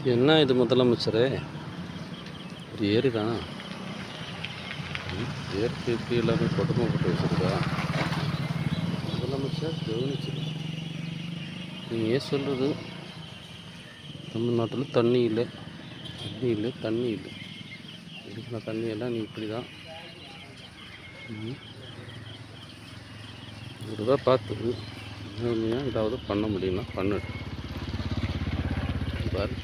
என்ன இது முதலமைச்சரே, ஒரு ஏரி தான். ஏரிக்கு இப்படி எல்லாமே கொடுமை போட்டு வச்சுருக்கா. முதலமைச்சர் கவனிச்சிரு. நீங்கள் ஏன் சொல்கிறது, தமிழ்நாட்டில் தண்ணி இல்லை, தண்ணி இல்லை. இருக்கிற தண்ணியெல்லாம் நீ இப்படி தான் ஒரு பார்த்து ஏதாவது பண்ண முடியும்னா பண்ணிடு பாரு.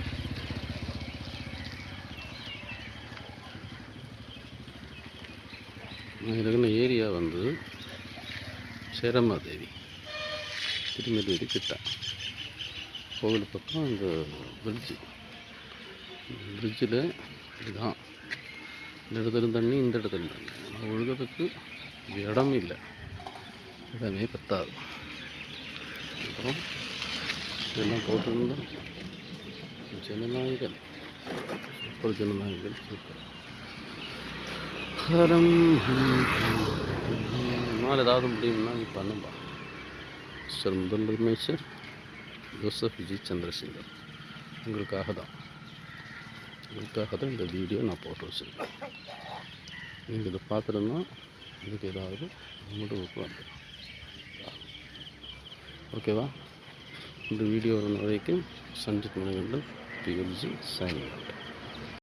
இருக்கிற ஏரியா வந்து சேரமாதேவி, திருநெல்வேலி கிட்ட கோவில் பக்கம் அந்த பிரிட்ஜில் இதுதான். இந்த இடத்துல தண்ணி, இந்த இடத்துல தண்ணி ஒழுகிறதுக்கு இடம் இல்லை, இடமே பத்தாது. அப்புறம் இதெல்லாம் போட்டிருந்தோம். Jananayagan super, Jananayagan super. என்னால் ஏதாவது முடியும்னா நீ பண்ணும்பா. சார் முதலமைச்சர் ஜோசப் விஜய் சந்திரசேகர் உங்களுக்காக தான் இந்த வீடியோ நான் போட்டு வச்சுருக்கேன். நீங்கள் இதை பார்த்துருந்தா இதுக்கு ஏதாவது முடிவுக்கு வந்துடும். ஓகேவா? இந்த வீடியோ வரைக்கும் Sanjith Manikandan PLG signing out.